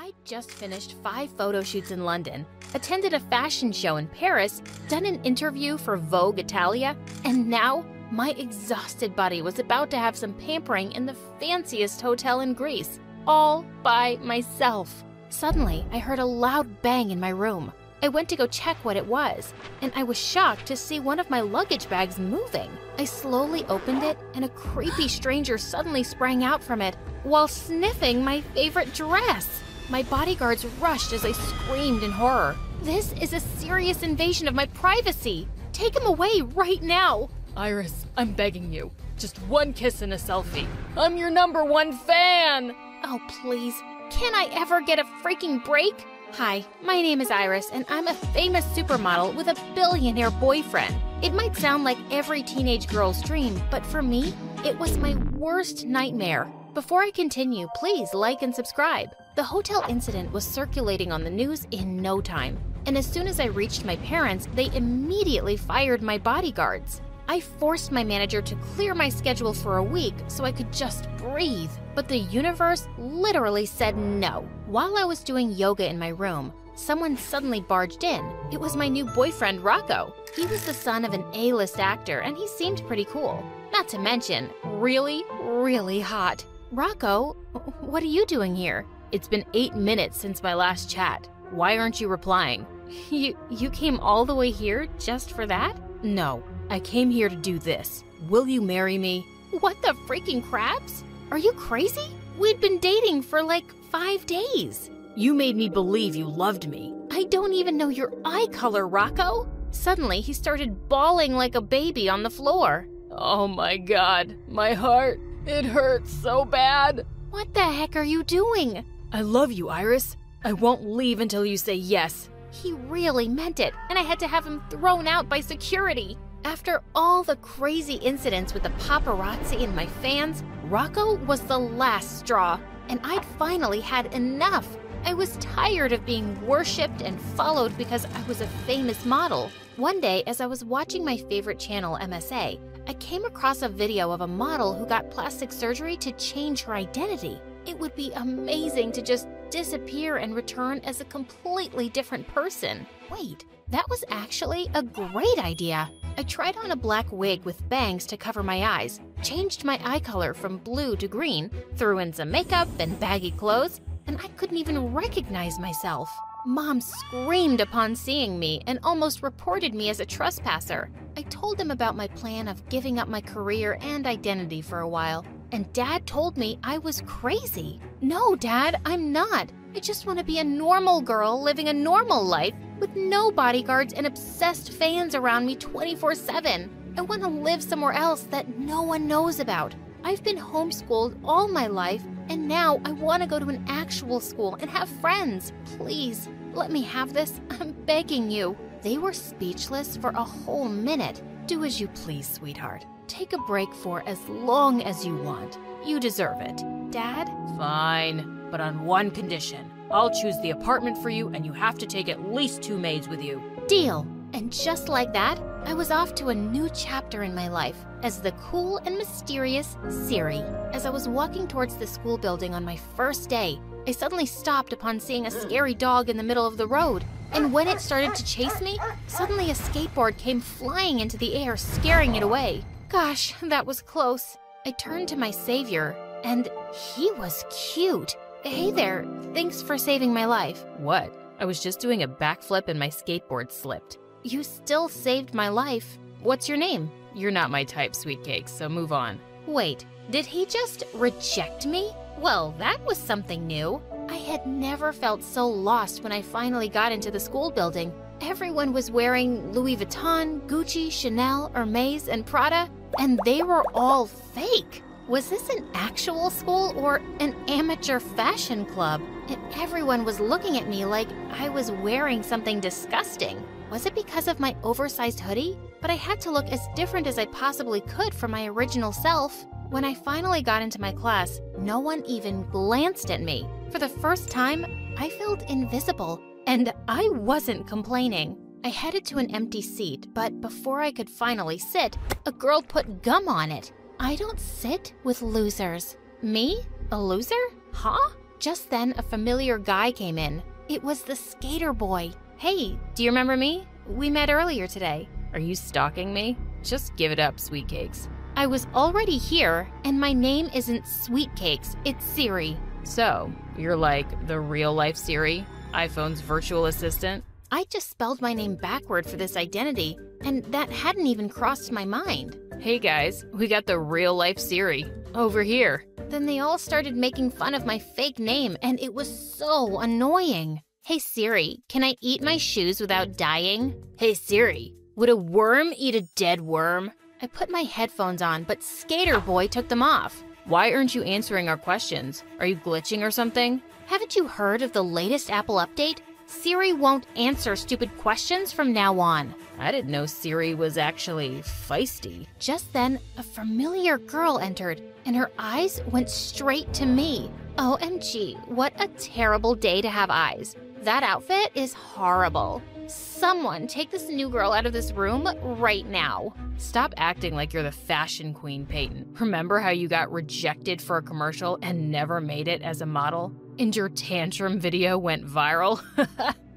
I'd just finished 5 photo shoots in London, attended a fashion show in Paris, done an interview for Vogue Italia, and now my exhausted body was about to have some pampering in the fanciest hotel in Greece, all by myself. Suddenly, I heard a loud bang in my room. I went to go check what it was, and I was shocked to see one of my luggage bags moving. I slowly opened it, and a creepy stranger suddenly sprang out from it while sniffing my favorite dress. My bodyguards rushed as I screamed in horror. This is a serious invasion of my privacy. Take him away right now. Iris, I'm begging you. Just one kiss and a selfie. I'm your #1 fan! Oh, please. Can I ever get a freaking break? Hi, my name is Iris, and I'm a famous supermodel with a billionaire boyfriend. It might sound like every teenage girl's dream, but for me, it was my worst nightmare. Before I continue, please like and subscribe. The hotel incident was circulating on the news in no time, and as soon as I reached my parents, they immediately fired my bodyguards. I forced my manager to clear my schedule for a week so I could just breathe, but the universe literally said no. While I was doing yoga in my room, someone suddenly barged in. It was my new boyfriend, Rocco. He was the son of an A-list actor, and he seemed pretty cool. Not to mention, really, really hot. Rocco, what are you doing here? It's been 8 minutes since my last chat. Why aren't you replying? You came all the way here just for that? No, I came here to do this. Will you marry me? What the freaking crabs? Are you crazy? We'd been dating for like 5 days. You made me believe you loved me. I don't even know your eye color, Rocco. Suddenly, he started bawling like a baby on the floor. Oh my God, my heart, it hurts so bad. What the heck are you doing? I love you, Iris. I won't leave until you say yes. He really meant it, and I had to have him thrown out by security. After all the crazy incidents with the paparazzi and my fans, Rocco was the last straw, and I'd finally had enough. I was tired of being worshipped and followed because I was a famous model. One day, as I was watching my favorite channel, MSA, I came across a video of a model who got plastic surgery to change her identity. It would be amazing to just disappear and return as a completely different person. Wait, that was actually a great idea. I tried on a black wig with bangs to cover my eyes, changed my eye color from blue to green, threw in some makeup and baggy clothes, and I couldn't even recognize myself. Mom screamed upon seeing me and almost reported me as a trespasser. I told them about my plan of giving up my career and identity for a while, and Dad told me I was crazy. No, Dad, I'm not. I just want to be a normal girl living a normal life with no bodyguards and obsessed fans around me 24/7. I want to live somewhere else that no one knows about. I've been homeschooled all my life, and now I want to go to an actual school and have friends. Please, let me have this. I'm begging you. They were speechless for a whole minute. Do as you please, sweetheart. Take a break for as long as you want. You deserve it. Dad? Fine, but on one condition. I'll choose the apartment for you, and you have to take at least 2 maids with you. Deal. And just like that, I was off to a new chapter in my life as the cool and mysterious Siri. As I was walking towards the school building on my first day, I suddenly stopped upon seeing a scary dog in the middle of the road. And when it started to chase me, suddenly a skateboard came flying into the air, scaring it away. Gosh, that was close. I turned to my savior, and he was cute. Hey there, thanks for saving my life. What? I was just doing a backflip and my skateboard slipped. You still saved my life. What's your name? You're not my type, sweet cakes, so move on. Wait, did he just reject me? Well, that was something new. I had never felt so lost when I finally got into the school building. Everyone was wearing Louis Vuitton, Gucci, Chanel, Hermes, and Prada, and they were all fake. Was this an actual school or an amateur fashion club? And everyone was looking at me like I was wearing something disgusting. Was it because of my oversized hoodie? But I had to look as different as I possibly could from my original self. When I finally got into my class, no one even glanced at me. For the first time, I felt invisible, and I wasn't complaining. I headed to an empty seat, but before I could finally sit, a girl put gum on it. I don't sit with losers. Me? A loser? Huh? Just then, a familiar guy came in. It was the skater boy. Hey, do you remember me? We met earlier today. Are you stalking me? Just give it up, Sweet Cakes. I was already here, and my name isn't Sweet Cakes, it's Siri. So, you're like the real-life Siri, iPhone's virtual assistant? I just spelled my name backward for this identity, and that hadn't even crossed my mind. Hey guys, we got the real-life Siri. Over here. Then they all started making fun of my fake name, and it was so annoying. Hey Siri, can I eat my shoes without dying? Hey Siri, would a worm eat a dead worm? I put my headphones on, but Skater Boy took them off. Why aren't you answering our questions? Are you glitching or something? Haven't you heard of the latest Apple update? Siri won't answer stupid questions from now on. I didn't know Siri was actually feisty. Just then, a familiar girl entered, and her eyes went straight to me. OMG, what a terrible day to have eyes. That outfit is horrible. Someone take this new girl out of this room right now. Stop acting like you're the fashion queen, Peyton. Remember how you got rejected for a commercial and never made it as a model? And your tantrum video went viral?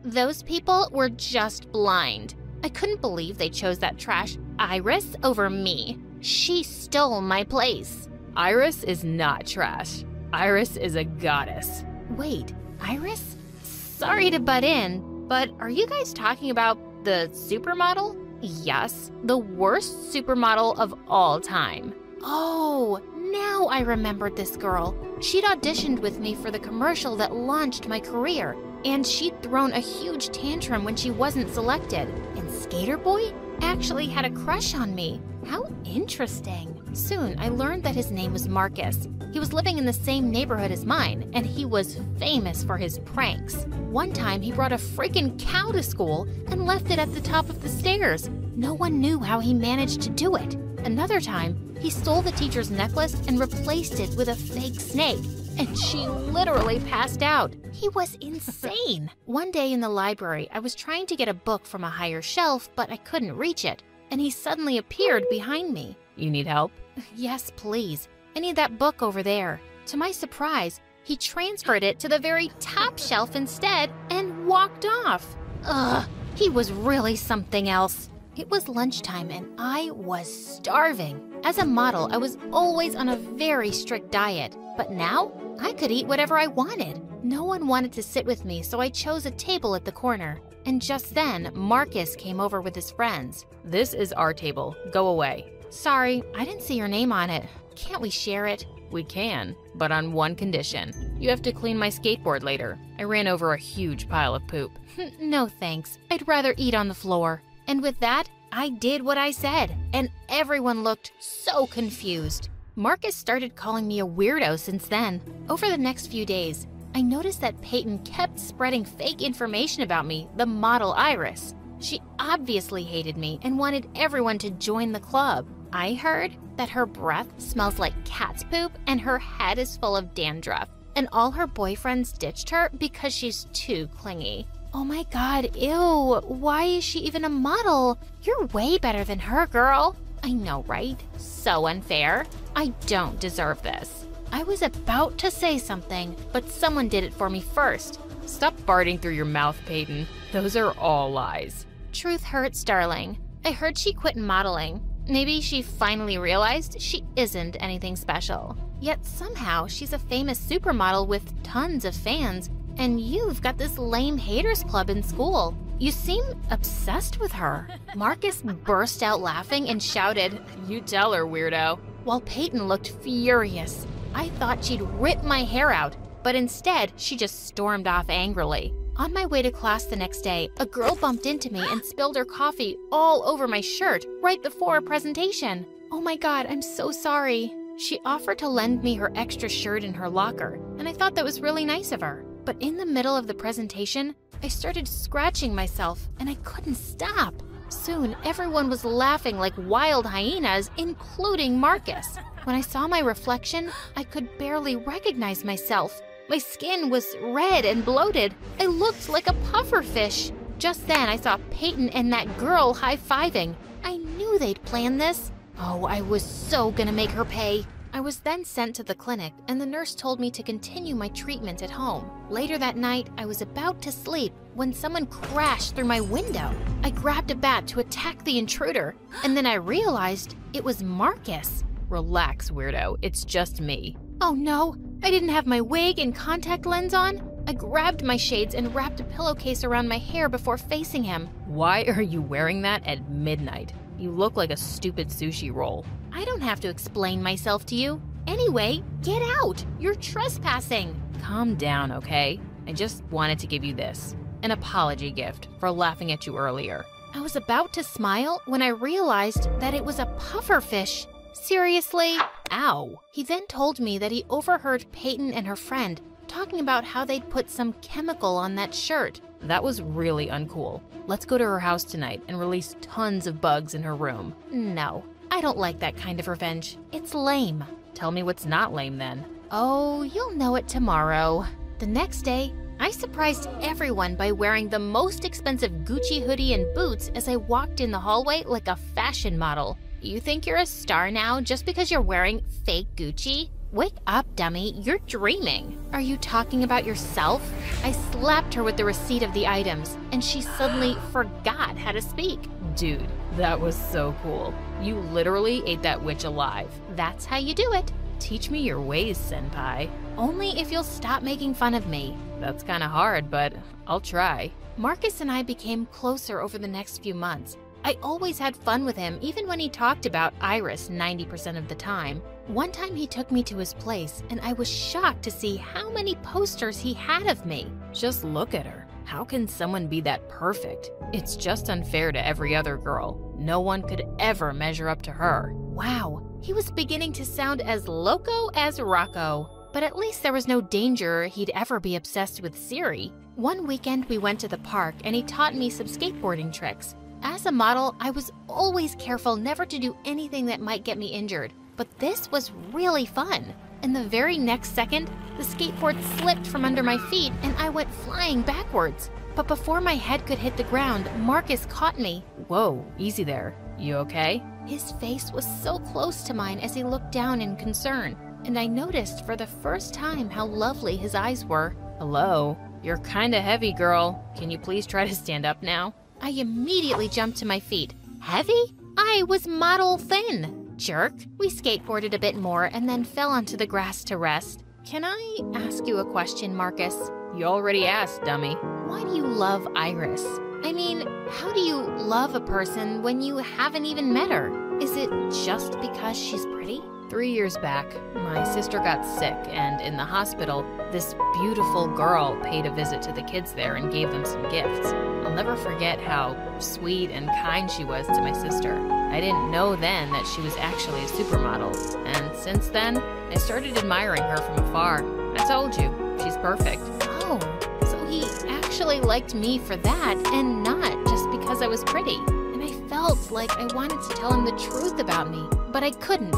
Those people were just blind. I couldn't believe they chose that trash Iris over me. She stole my place. Iris is not trash. Iris is a goddess. Wait, Iris? Sorry to butt in, but are you guys talking about the supermodel? Yes, the worst supermodel of all time. Oh, now I remembered this girl. She'd auditioned with me for the commercial that launched my career, and she'd thrown a huge tantrum when she wasn't selected. And Skater Boy actually had a crush on me. How interesting. Soon, I learned that his name was Marcus. He was living in the same neighborhood as mine, and he was famous for his pranks. One time, he brought a freaking cow to school and left it at the top of the stairs. No one knew how he managed to do it. Another time, he stole the teacher's necklace and replaced it with a fake snake, and she literally passed out. He was insane. One day in the library, I was trying to get a book from a higher shelf, but I couldn't reach it, and he suddenly appeared behind me. You need help? Yes, please. I need that book over there. To my surprise, he transferred it to the very top shelf instead and walked off. Ugh, he was really something else. It was lunchtime and I was starving. As a model, I was always on a very strict diet, but now I could eat whatever I wanted. No one wanted to sit with me, so I chose a table at the corner. And just then, Marcus came over with his friends. This is our table. Go away. Sorry, I didn't see your name on it. Can't we share it? We can, but on one condition. You have to clean my skateboard later. I ran over a huge pile of poop. No thanks. I'd rather eat on the floor. And with that, I did what I said, and everyone looked so confused. Marcus started calling me a weirdo since then. Over the next few days, I noticed that Peyton kept spreading fake information about me, the model Iris. She obviously hated me and wanted everyone to join the club. I heard that her breath smells like cat's poop and her head is full of dandruff, and all her boyfriends ditched her because she's too clingy. Oh my god, ew, why is she even a model? You're way better than her, girl. I know, right? So unfair. I don't deserve this. I was about to say something, but someone did it for me first. Stop farting through your mouth, Peyton. Those are all lies. Truth hurts, darling. I heard she quit modeling. Maybe she finally realized she isn't anything special. Yet somehow she's a famous supermodel with tons of fans, and you've got this lame haters club in school. You seem obsessed with her. Marcus burst out laughing and shouted, "You tell her, weirdo." While Peyton looked furious. I thought she'd rip my hair out, but instead she just stormed off angrily. On my way to class the next day, a girl bumped into me and spilled her coffee all over my shirt right before a presentation. Oh my god, I'm so sorry. She offered to lend me her extra shirt in her locker, and I thought that was really nice of her. But in the middle of the presentation, I started scratching myself, and I couldn't stop. Soon, everyone was laughing like wild hyenas, including Marcus. When I saw my reflection, I could barely recognize myself. My skin was red and bloated. I looked like a pufferfish. Just then, I saw Peyton and that girl high-fiving. I knew they'd planned this. Oh, I was so gonna make her pay. I was then sent to the clinic, and the nurse told me to continue my treatment at home. Later that night, I was about to sleep when someone crashed through my window. I grabbed a bat to attack the intruder, and then I realized it was Marcus. Relax, weirdo. It's just me. Oh no, I didn't have my wig and contact lens on. I grabbed my shades and wrapped a pillowcase around my hair before facing him. Why are you wearing that at midnight? You look like a stupid sushi roll. I don't have to explain myself to you. Anyway, get out! You're trespassing! Calm down, okay? I just wanted to give you this. An apology gift for laughing at you earlier. I was about to smile when I realized that it was a pufferfish. Seriously? Ow! He then told me that he overheard Peyton and her friend talking about how they'd put some chemical on that shirt. That was really uncool. Let's go to her house tonight and release tons of bugs in her room. No, I don't like that kind of revenge. It's lame. Tell me what's not lame then. Oh, you'll know it tomorrow. The next day, I surprised everyone by wearing the most expensive Gucci hoodie and boots as I walked in the hallway like a fashion model. You think you're a star now just because you're wearing fake Gucci? Wake up, dummy. You're dreaming. Are you talking about yourself? I slapped her with the receipt of the items, and she suddenly forgot how to speak. Dude, that was so cool. You literally ate that witch alive. That's how you do it. Teach me your ways, senpai. Only if you'll stop making fun of me. That's kind of hard, but I'll try. Marcus and I became closer over the next few months. I always had fun with him, even when he talked about Iris 90% of the time. One time he took me to his place, and I was shocked to see how many posters he had of me. Just look at her. How can someone be that perfect? It's just unfair to every other girl. No one could ever measure up to her. Wow, he was beginning to sound as loco as Rocco. But at least there was no danger he'd ever be obsessed with Siri. One weekend we went to the park, and he taught me some skateboarding tricks. As a model, I was always careful never to do anything that might get me injured, but this was really fun. And the very next second, the skateboard slipped from under my feet and I went flying backwards. But before my head could hit the ground, Marcus caught me. Whoa, easy there. You okay? His face was so close to mine as he looked down in concern, and I noticed for the first time how lovely his eyes were. Hello? You're kinda heavy, girl. Can you please try to stand up now? I immediately jumped to my feet. Heavy? I was model thin. Jerk. We skateboarded a bit more and then fell onto the grass to rest. Can I ask you a question, Marcus? You already asked, dummy. Why do you love Iris? I mean, how do you love a person when you haven't even met her? Is it just because she's pretty? 3 years back, my sister got sick, and in the hospital, this beautiful girl paid a visit to the kids there and gave them some gifts. I'll never forget how sweet and kind she was to my sister. I didn't know then that she was actually a supermodel, and since then, I started admiring her from afar. I told you, she's perfect. Oh, so he actually liked me for that, and not just because I was pretty. And I felt like I wanted to tell him the truth about me, but I couldn't.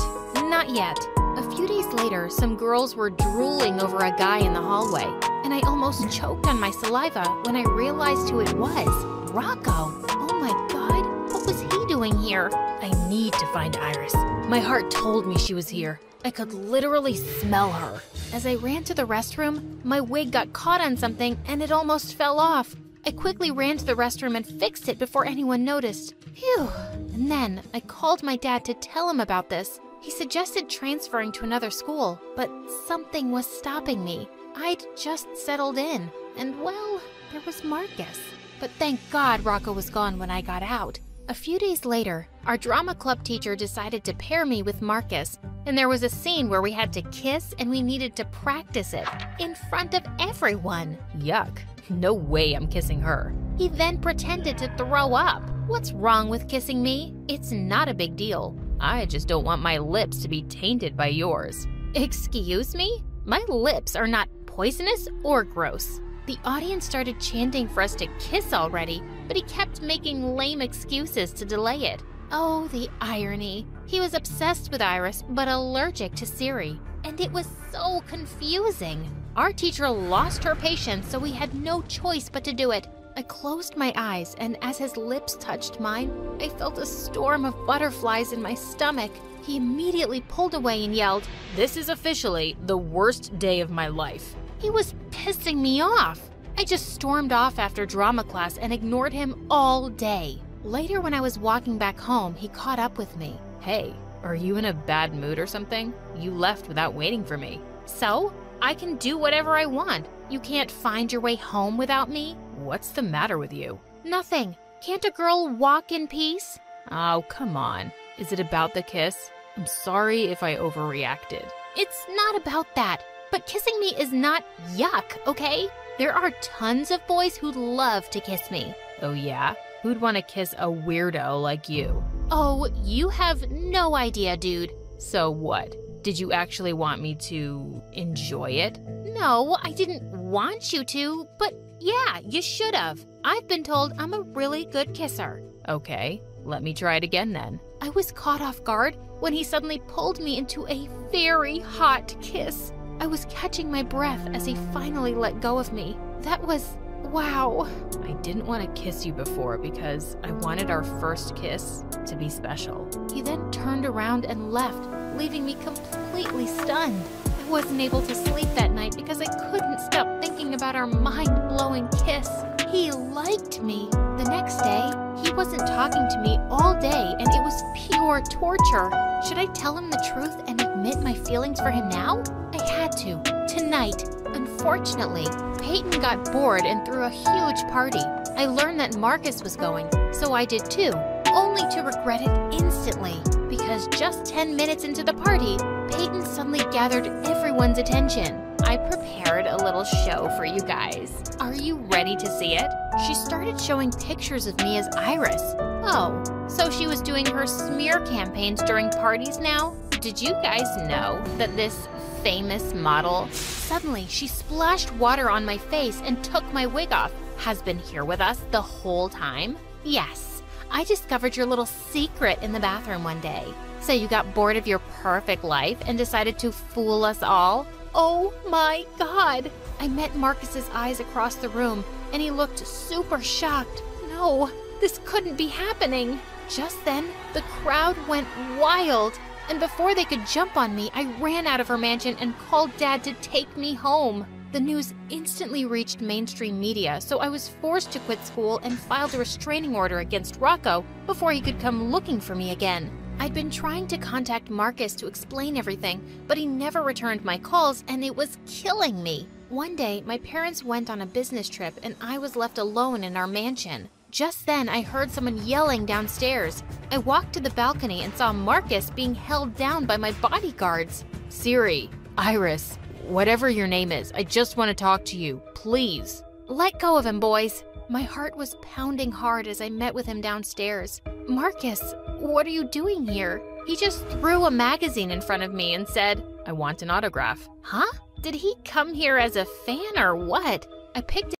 Not yet. A few days later, some girls were drooling over a guy in the hallway, and I almost choked on my saliva when I realized who it was. Rocco! Oh my god, what was he doing here? I need to find Iris. My heart told me she was here. I could literally smell her. As I ran to the restroom, my wig got caught on something and it almost fell off. I quickly ran to the restroom and fixed it before anyone noticed. Phew! And then I called my dad to tell him about this. He suggested transferring to another school, but something was stopping me. I'd just settled in, and well, there was Marcus. But thank God Rocco was gone when I got out. A few days later, our drama club teacher decided to pair me with Marcus, and there was a scene where we had to kiss and we needed to practice it in front of everyone. Yuck. No way I'm kissing her. He then pretended to throw up. What's wrong with kissing me? It's not a big deal. I just don't want my lips to be tainted by yours. Excuse me? My lips are not poisonous or gross. The audience started chanting for us to kiss already, but he kept making lame excuses to delay it. Oh, the irony. He was obsessed with Iris, but allergic to Siri. And it was so confusing. Our teacher lost her patience, so we had no choice but to do it. I closed my eyes, and as his lips touched mine, I felt a storm of butterflies in my stomach. He immediately pulled away and yelled, "This is officially the worst day of my life." He was pissing me off. I just stormed off after drama class and ignored him all day. Later, when I was walking back home, he caught up with me. "Hey, are you in a bad mood or something? You left without waiting for me." "So? I can do whatever I want. You can't find your way home without me?" "What's the matter with you?" "Nothing. Can't a girl walk in peace?" "Oh, come on. Is it about the kiss? I'm sorry if I overreacted." "It's not about that. But kissing me is not yuck, okay? There are tons of boys who'd love to kiss me." "Oh yeah? Who'd want to kiss a weirdo like you?" "Oh, you have no idea, dude." "So what? Did you actually want me to enjoy it?" "No, I didn't want you to, but yeah, you should have. I've been told I'm a really good kisser." "Okay, let me try it again then." I was caught off guard when he suddenly pulled me into a very hot kiss. I was catching my breath as he finally let go of me. That was, wow. I didn't want to kiss you before because I wanted our first kiss to be special. He then turned around and left, leaving me completely stunned. I wasn't able to sleep that night because I couldn't stop thinking about our mind-blowing kiss. He liked me. The next day, he wasn't talking to me all day, and it was pure torture. Should I tell him the truth and admit my feelings for him now? I had to, tonight. Unfortunately, Peyton got bored and threw a huge party. I learned that Marcus was going, so I did too, only to regret it instantly. Because just 10 minutes into the party, Peyton suddenly gathered everyone's attention. I prepared a little show for you guys. Are you ready to see it? She started showing pictures of me as Iris. Oh, so she was doing her smear campaigns during parties now? Did you guys know that this famous model, suddenly she splashed water on my face and took my wig off, has been here with us the whole time? Yes, I discovered your little secret in the bathroom one day. So you got bored of your perfect life and decided to fool us all? Oh my God! I met Marcus's eyes across the room, and he looked super shocked. No, this couldn't be happening. Just then, the crowd went wild, and before they could jump on me, I ran out of her mansion and called Dad to take me home. The news instantly reached mainstream media, so I was forced to quit school and filed a restraining order against Rocco before he could come looking for me again. I'd been trying to contact Marcus to explain everything, but he never returned my calls, and it was killing me. One day, my parents went on a business trip, and I was left alone in our mansion. Just then, I heard someone yelling downstairs. I walked to the balcony and saw Marcus being held down by my bodyguards. "Siri, Iris, whatever your name is, I just want to talk to you, please." "Let go of him, boys." My heart was pounding hard as I met with him downstairs. "Marcus, what are you doing here?" He just threw a magazine in front of me and said, "I want an autograph." Huh? Did he come here as a fan or what? I picked